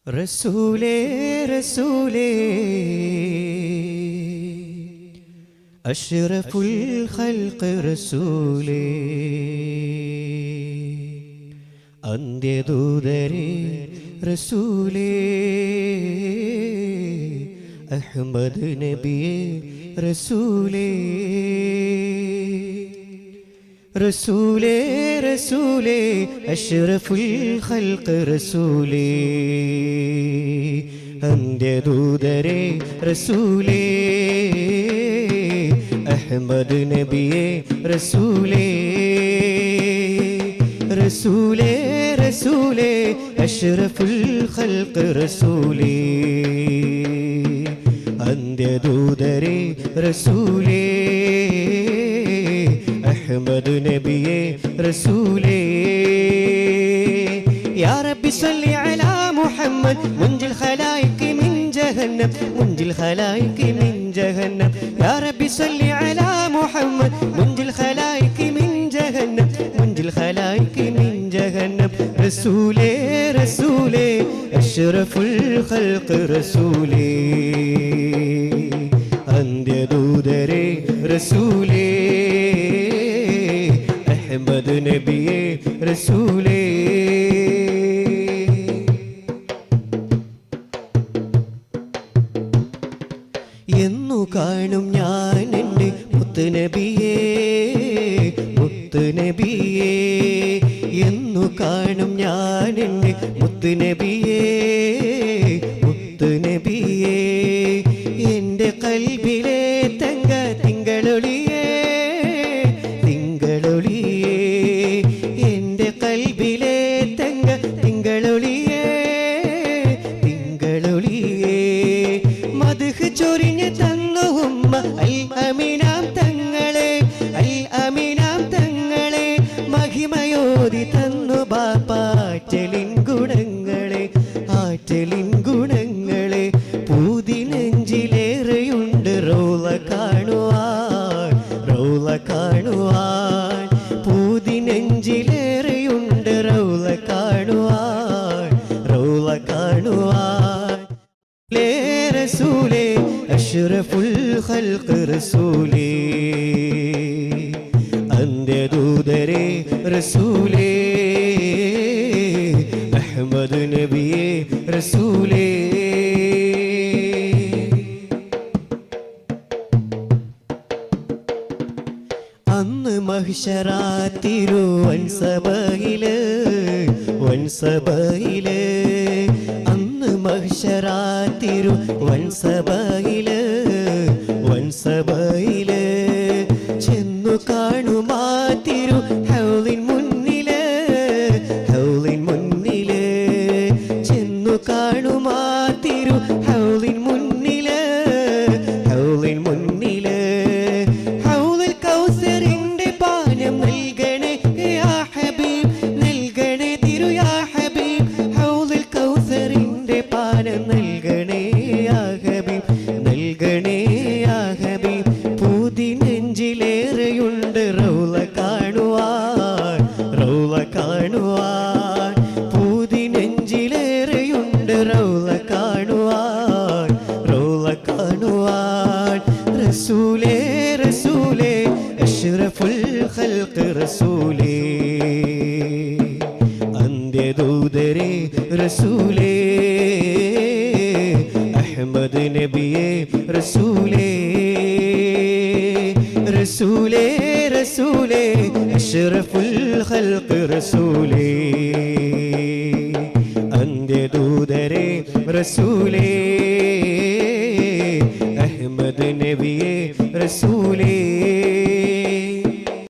റസൂലേ റസൂലേ അഷ്റഫുൽ ഖൽഖ് റസൂലേ അന്ത്യദൂതരേ റസൂലേ അഹ്മദ് നബിയേ റസൂലേ റസൂലേ റസൂലേ അഷ്റഫുൽ ഖൽഖ് റസൂലേ അന്ത്യദൂതരേ റസൂലേ അഹ്മദ് നബിയേ റസൂലേ റസൂലേ റസൂലേ അഷ്റഫുൽ ഖൽഖ് റസൂലേ അന്ത്യദൂതരേ റസൂലേ അഹ്മദ് നബിയേ റസൂലേ യാ റബ്ബി സ്വല്ലി അലാ മുഹമ്മദ് മുൻജിൽ ഖലായിക് മിൻ ജഹന്നം മുൻജിൽ ഖലായിക് മിൻ ജഹന്നം യാ റബ്ബി സ്വല്ലി അലാ മുഹമ്മദ് മുൻജിൽ ഖലായിക് മിൻ ജഹന്നം മുൻജിൽ ഖലായിക് മിൻ ജഹന്നം റസൂലേ റസൂലേ അഷ്റഫുൽ ഖൽഖ് റസൂലേ അന്ത്യദൂതരേ റസൂലേ അഹ്മദ് നബിയേ റസൂലേ എന്നു കാണും ഞാൻ എൻ്റെ മുത്തുനബിയേ മുത്തുനബിയേ എന്നു കാണും ഞാൻ എൻ്റെ മുത്തുനബിയേ മുത്തുനബിയേ എൻ്റെ കൽബിലെ തങ്ക തിങ്കളൊളിയേ തിങ്കളൊളിയേ എൻ്റെ കൽബിലെ തങ്ക തിങ്കളൊളിയേ തിങ്കളൊളിയേ മദ്ഹ് ചൊരിഞ്ഞ് തന്നു ഉമ്മ അൽ അമീനാം തങ്ങളെ അൽ അമീനാം തങ്ങളെ മഹിമയോതി തന്നു ബാപ്പാറ്റലിൻ ഗുണങ്ങളെ ആറ്റലിൻ ഗുണങ്ങളെ പൂതി നെഞ്ചിലേറെയുണ്ട് റൗള കാണുവാൻ റൗള കാണുവാൻ പൂതി നെഞ്ചിലേറെയുണ്ട് റൗള കാണുവാൻ റൗള കാണുവാൻ ലേ റസൂലേ അഷ്റഫുൽ ഖൽഖ് റസൂലേ അന്ത്യദൂതരേ റസൂലേ അഹ്മദ് നബിയേ റസൂലേ അന്ന് മഹ്ശറാത്തിരു വൻസഭയില് വൻസഭയില് അന്ന് മഹ്ശറാത്തിരു വൻസഭയില് വൻസഭയില് ചെന്നു കാണുമാ തിരു ഹൗലിൻ മുന്നില് ഹൗലിൻ മുന്നില് ചെന്നു കാണുമാ തിരു ഹൗലിൻ മുന്നില് ഹൗലിൻ മുന്നില് ഹൗലുൽ കൗസറിന്റെ പാനം നൽകണേ യാ ഹബീബ് നൽകണേ തിരു യാ ഹബീബ് ഹൗലുൽ കൗസറിന്റെ പാനം നൽകണേ യാ ഹബീബ് നൽകണേ യാ ഹബീബ് പൂതി നെഞ്ചിലേറെയുണ്ട് റൗള കാണുവാൻ റൗള കാണുവാൻ പൂതി നെഞ്ചിലേറെയുണ്ട് റൗള കാണുവാൻ റൗള കാണുവാൻ റസൂലേ റസൂലേ അഷ്റഫുൽ ഖൽഖ് റസൂലേ അന്ത്യദൂതരേ റസൂലേ അഹ്മദ് നബിയേ റസൂലേ റസൂലേ റസൂലേ അഷ്റഫുൽ ഖൽഖ് റസൂലേ അന്ത്യദൂതരേ റസൂലേ അഹ്മദ് നബിയേ റസൂലേ